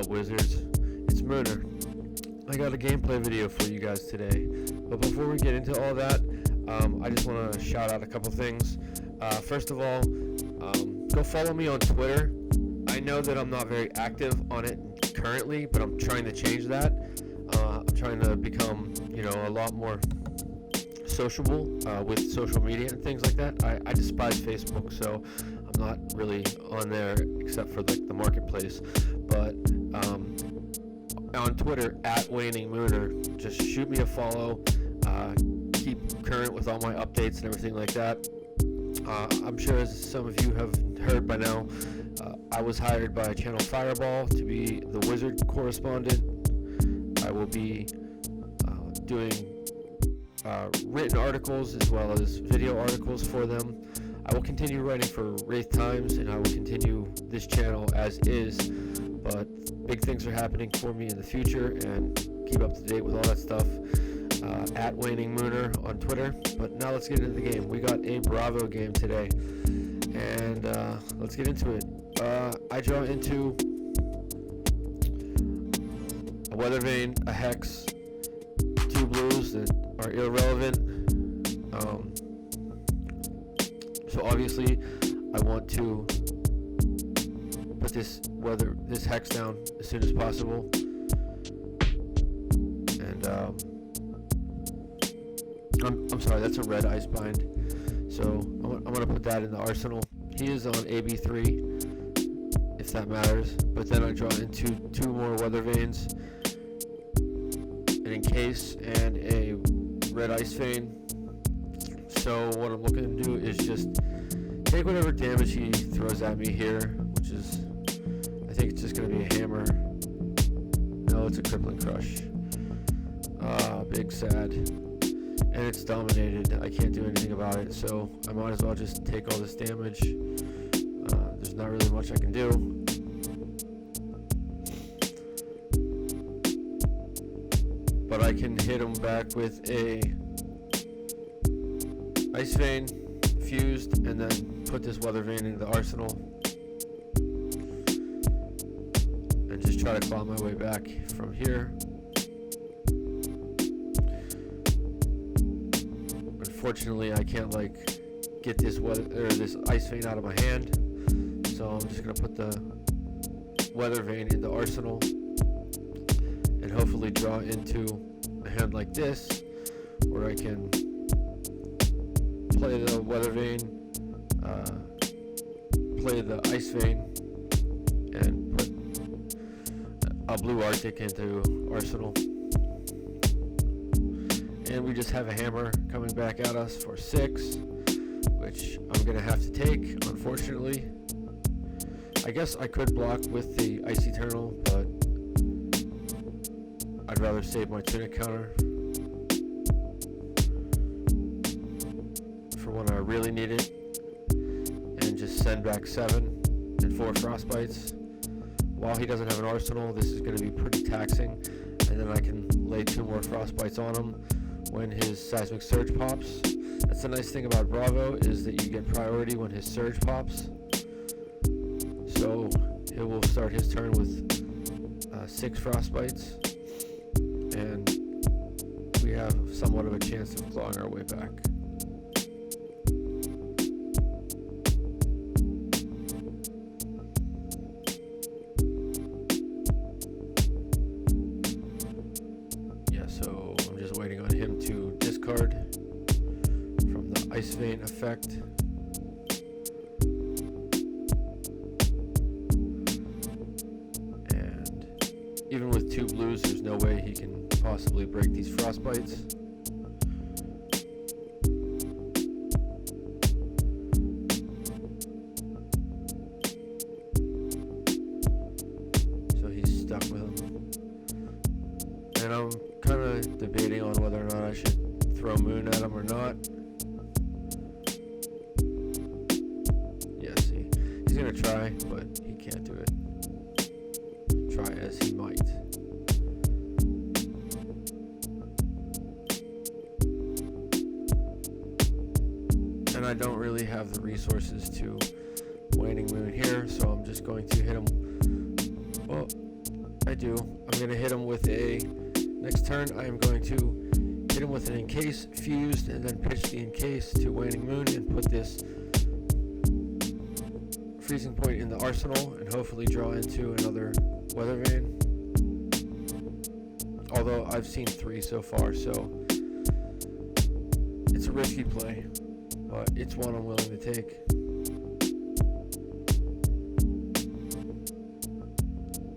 up, Wizards? It's Murder. I got a gameplay video for you guys today, but before we get into all that, I just want to shout out a couple things. First of all, go follow me on Twitter. I know that I'm not very active on it currently, but I'm trying to change that. I'm trying to become, a lot more sociable with social media and things like that. I despise Facebook, so I'm not really on there except for like the marketplace. But on Twitter @WaningMooner, just shoot me a follow. Keep current with all my updates and everything like that. I'm sure, as some of you have heard by now, I was hired by Channel Fireball to be the Wizard correspondent. I will be doing written articles as well as video articles for them. I will continue writing for Wraith Times, and I will continue this channel as is, but big things are happening for me in the future, and keep up to date with all that stuff @WaningMooner on Twitter. But now let's get into the game. We got a Bravo game today, and let's get into it. I draw into a Weathervane, a Hex, 2 blues that are irrelevant. So obviously I want to put this Hex down as soon as possible. And I'm sorry, that's a red ice bind. So I'm going to put that in the arsenal. He is on AB3, if that matters. But then I draw into 2 more Weathervanes, an Encase, and a red ice vein. So what I'm looking to do is just take whatever damage he throws at me here, which is, I think it's just going to be a hammer. No, it's a crippling crush. Big sad. And it's dominated. I can't do anything about it, so I might as well just take all this damage. There's not really much I can do. But I can hit him back with a Ice Vein, fused, and then put this Weathervane into the arsenal. And just try to claw my way back from here. Unfortunately, I can't get this Ice Vein out of my hand, so I'm just gonna put the Weathervane in the arsenal, and hopefully draw into a hand like this, where I can play the Weathervane, play the Ice Vein, and put a blue Arctic into arsenal. And we just have a hammer coming back at us for 6, which I'm going to have to take, unfortunately. I guess I could block with the Ice Eternal, but I'd rather save my Tunic counter for when I really need it, and just send back 7 and 4 Frostbites. While he doesn't have an arsenal, this is going to be pretty taxing, and then I can lay 2 more Frostbites on him when his Seismic Surge pops. That's the nice thing about Bravo, is that you get priority when his Surge pops. So he will start his turn with 6 Frostbites, and we have somewhat of a chance of clawing our way back. So I'm just waiting on him to discard from the Ice Vein effect. And even with 2 blues, there's no way he can possibly break these Frostbites. So he's stuck with him. And I'm kind of debating on whether or not I should throw Moon at him or not. Yeah, see, he's gonna try, but he can't do it. Try as he might. And I don't really have the resources to Waning Moon here, so I'm just going to hit him. Well, I do, I'm going to hit him with next turn I am going to hit him with an encase fused and then pitch the encase to Waning Moon and put this freezing point in the arsenal and hopefully draw into another Weathervane. Although I've seen 3 so far, so it's a risky play, but it's one I'm willing to take.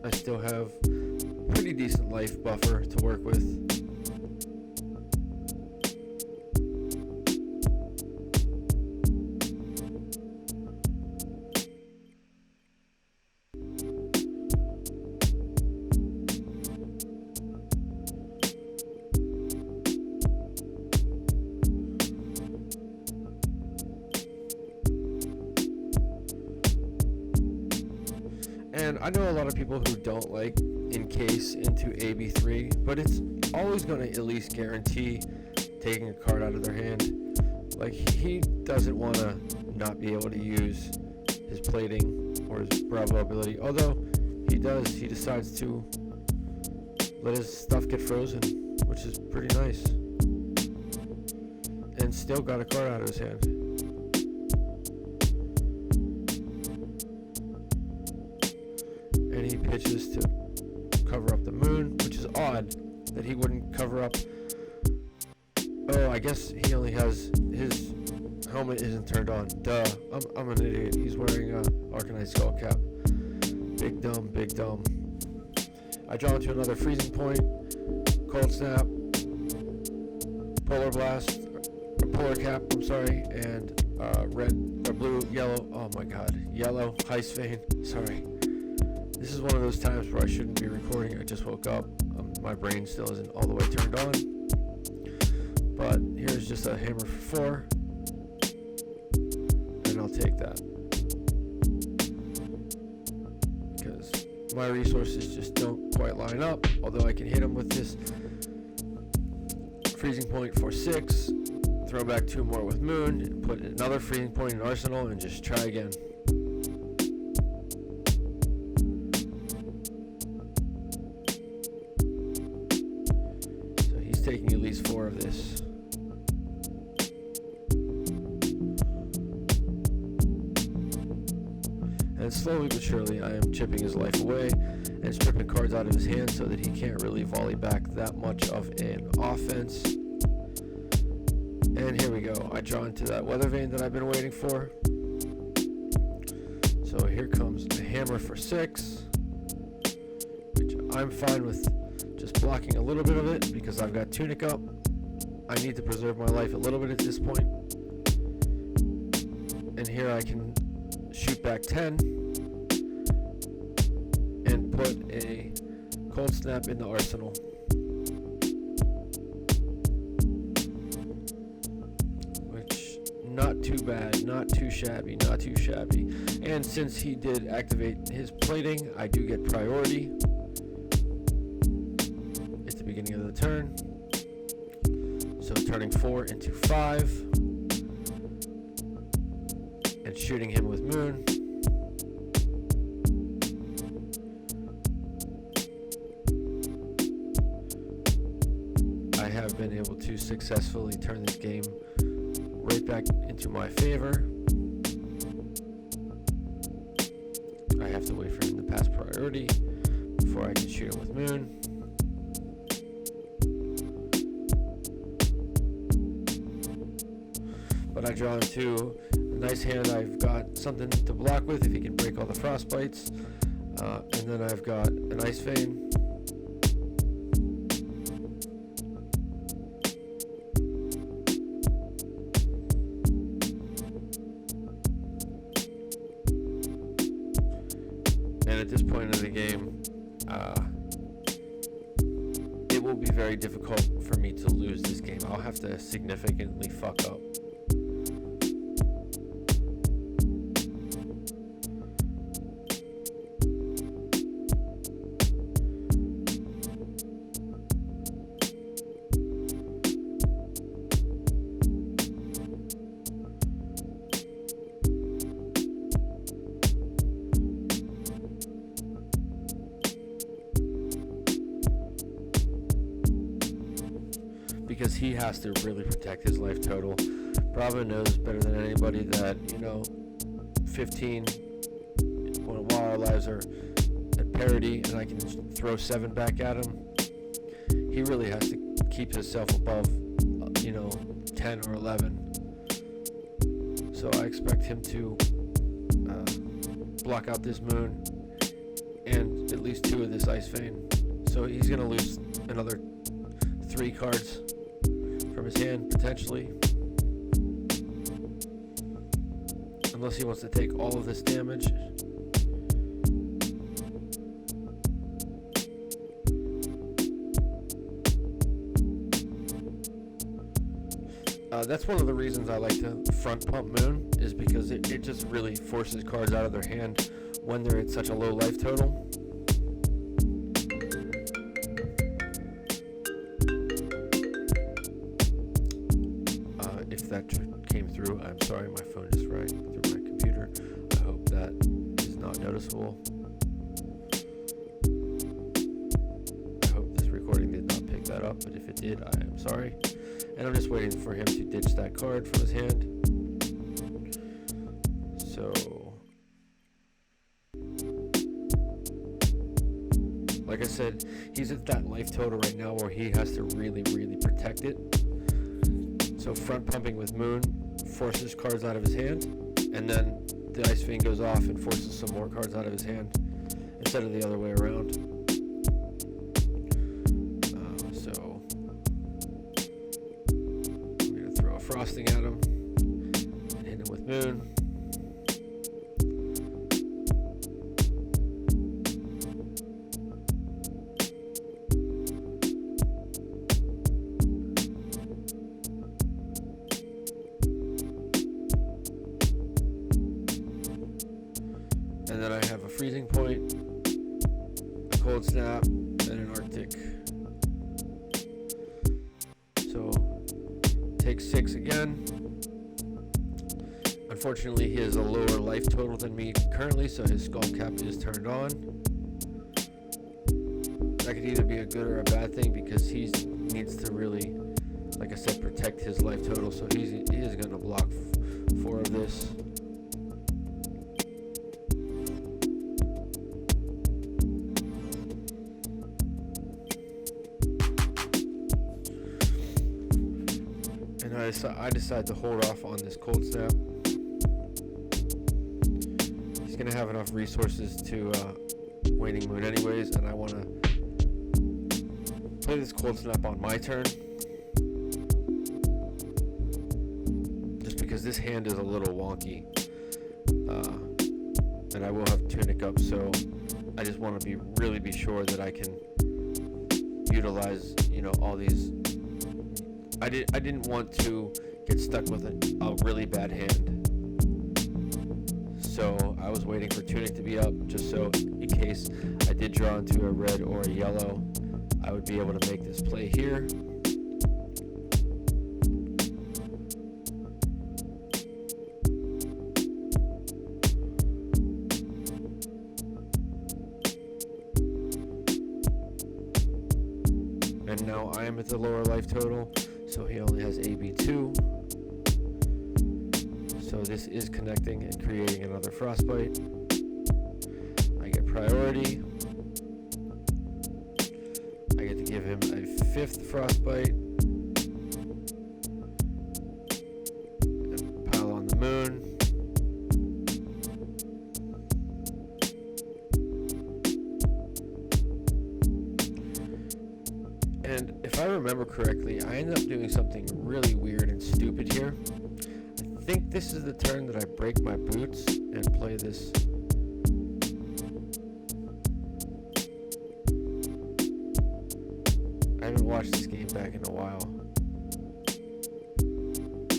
I still have pretty decent life buffer to work with. And I know a lot of people who don't like encase into AB3, but it's always going to at least guarantee taking a card out of their hand. Like, he doesn't want to not be able to use his plating or his Bravo ability, although he decides to let his stuff get frozen, which is pretty nice, and still got a card out of his hand. And he pitches to cover up the moon, which is odd that he wouldn't cover up. Oh, I guess he only has his helmet isn't turned on. Duh, I'm an idiot. He's wearing a Arcanite skull cap. Big dumb, big dumb. I draw into another freezing point, cold snap, polar blast, or polar cap. I'm sorry, and red or blue, yellow. Oh my God, yellow Iyslander. Sorry. This is one of those times where I shouldn't be recording. I just woke up. My brain still isn't all the way turned on. But here's just a hammer for 4. And I'll take that. Because my resources just don't quite line up. Although I can hit him with this freezing point for 6. Throw back 2 more with moon. And put another freezing point in arsenal and just try again. Taking at least 4 of this. And slowly but surely I am chipping his life away and stripping cards out of his hand so that he can't really volley back that much of an offense. And here we go. I draw into that Weathervane that I've been waiting for. So here comes the hammer for 6, which I'm fine with just blocking a little bit of it because I've got Tunic up. I need to preserve my life a little bit at this point. And here I can shoot back 10 and put a cold snap in the arsenal. Which, not too bad, not too shabby, not too shabby. And since he did activate his plating, I do get priority. Beginning of the turn, so turning 4 into 5 and shooting him with moon. I have been able to successfully turn this game right back into my favor. I have to wait for him to pass priority before I can shoot him with moon. But I draw into a nice hand. I've got something to block with if he can break all the frostbites. And then I've got an Iyslander. And at this point in the game, it will be very difficult for me to lose this game. I'll have to significantly fuck up. because he has to really protect his life total. Bravo knows better than anybody that, 15, while our lives are at parity and I can throw 7 back at him, he really has to keep himself above, 10 or 11. So I expect him to block out this moon and at least 2 of this Iyslander. So he's going to lose another 3 cards from his hand, potentially. Unless he wants to take all of this damage. That's one of the reasons I like to front pump Moon, is because it just really forces cards out of their hand when they're at such a low life total. If that came through, I'm sorry, my phone just rang through my computer. I hope that is not noticeable. I hope this recording did not pick that up, but if it did, I am sorry. And I'm just waiting for him to ditch that card from his hand. So, like I said, he's at that life total right now where he has to really, really protect it. So front pumping with Moon forces cards out of his hand, and then the Iyslander goes off and forces some more cards out of his hand instead of the other way around. Frosting at him and hit him with Moon. And then I have a freezing point, a cold snap, and an Arctic. So take 6 again. Unfortunately, he has a lower life total than me currently, so his skull cap is turned on. That could either be a good or a bad thing, because he needs to really, like I said, protect his life total, so he is going to block 4 of this. I decide to hold off on this cold snap. He's going to have enough resources to Waning Moon anyways, and I want to play this cold snap on my turn. Just because this hand is a little wonky. And I will have Tunic up, so I just want to really be sure that I can utilize, all these. I didn't want to get stuck with a really bad hand, so I was waiting for Tunic to be up, just so in case I did draw into a red or a yellow, I would be able to make this play here. And now I am at the lower life total. So he only has AB2. So this is connecting and creating another frostbite. I get priority. I get to give him a 5th frostbite. And pile on the Moon. And if I remember correctly, I ended up doing something really weird and stupid here. I think this is the turn that I break my boots and play this. I haven't watched this game back in a while,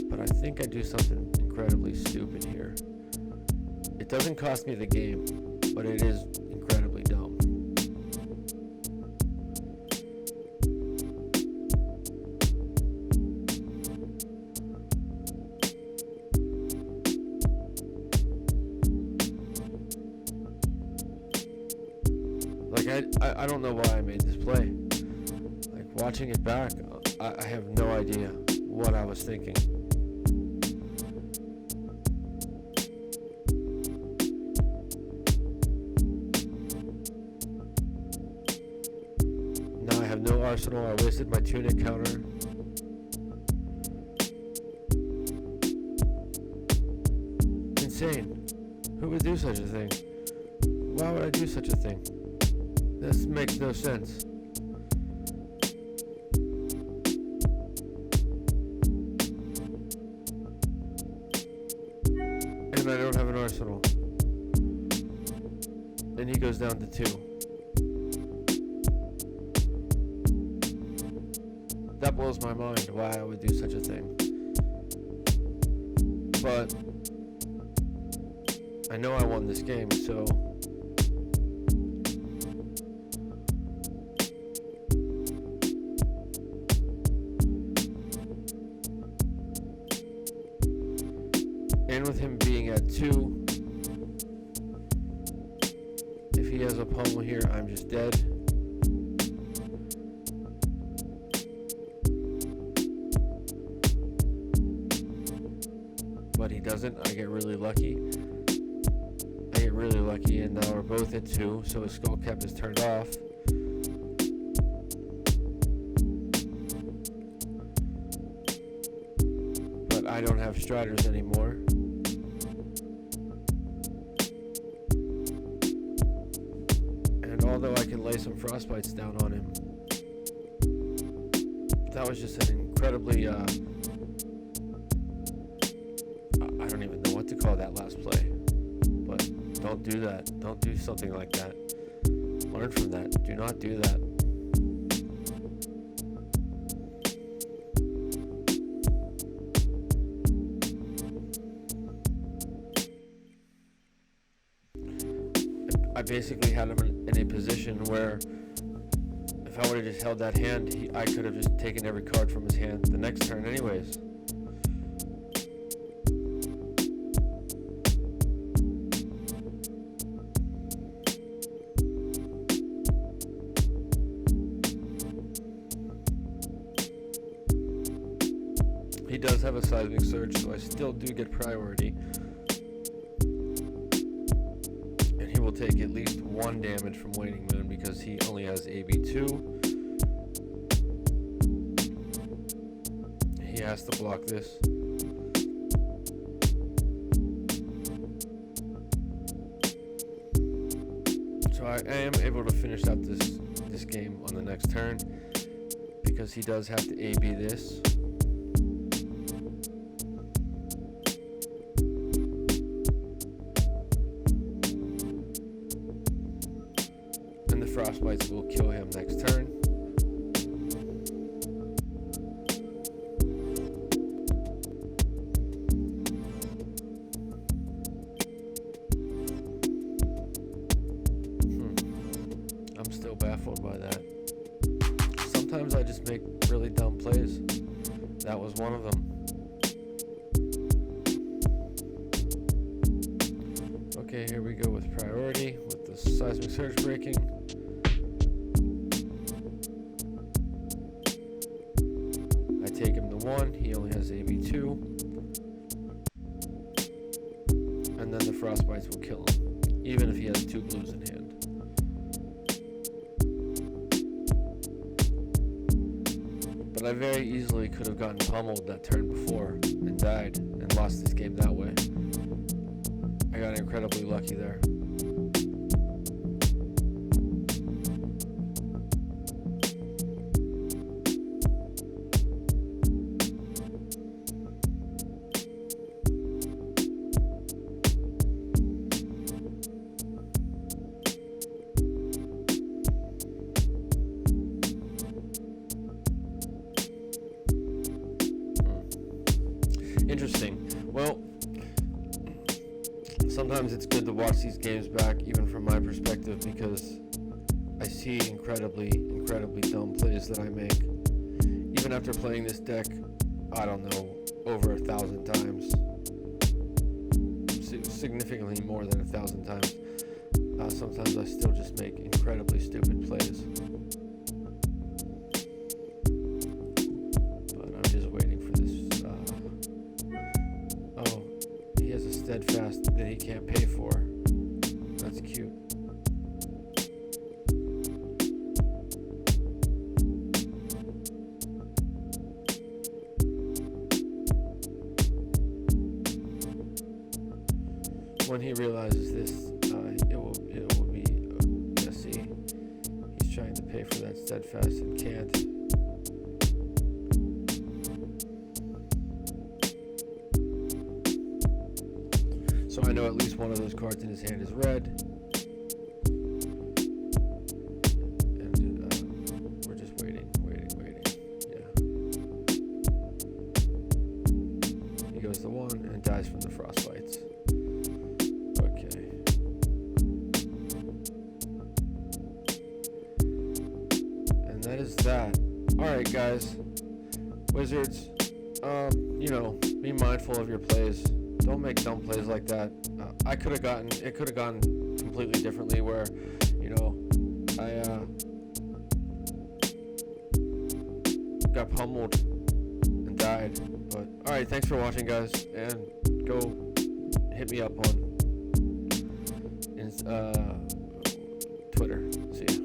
but I think I do something incredibly stupid here. It doesn't cost me the game, but it is incredibly dumb. I don't know why I made this play. Like, watching it back, I have no idea what I was thinking. Now I have no arsenal. I wasted my tunic counter. Insane. Who would do such a thing? Why would I do such a thing? This makes no sense. And I don't have an arsenal. And he goes down to 2. That blows my mind why I would do such a thing. But I know I won this game, so and with him being at 2, if he has a pummel here, I'm just dead. But he doesn't. I get really lucky. And now we're both at 2, so his skull cap is turned off. But I don't have striders anymore. And although I can lay some frostbites down on him, that was just an incredibly, I don't even know what to call that last play. But don't do that. Don't do something like that. Learn from that. Do not do that. I basically had him in a position where if I would have just held that hand, I could have just taken every card from his hand the next turn anyways. He does have a seismic surge, so I still do get priority. And he will take at least 1 damage from Waning Moon because he only has AB2. He has to block this. So I am able to finish out this game on the next turn because he does have to AB this. Frostbites will kill him next turn. I'm still baffled by that. Sometimes I just make really dumb plays. That was one of them. Okay, here we go with priority with the seismic surge breaking. Take him to 1, he only has AB2, and then the frostbites will kill him, even if he has 2 blues in hand. But I very easily could have gotten pummeled that turn before and died and lost this game that way. I got incredibly lucky there. Interesting. Well, sometimes it's good to watch these games back, even from my perspective, because I see incredibly dumb plays that I make. Even after playing this deck, I don't know, over 1,000 times. Significantly more than 1,000 times. Sometimes I still just make incredibly stupid plays. steadfast that he can't pay for. That's cute. When he realizes this, it will be messy. He's trying to pay for that steadfast and can't. So I know at least one of those cards in his hand is red. And we're just waiting. Yeah. He goes to 1 and dies from the frostbites. Okay. And that is that. Alright, guys. Wizards, be mindful of your plays. Don't make dumb plays like that. It could have gone completely differently where, I got pummeled and died. But alright, thanks for watching, guys, and go hit me up on Twitter. See ya.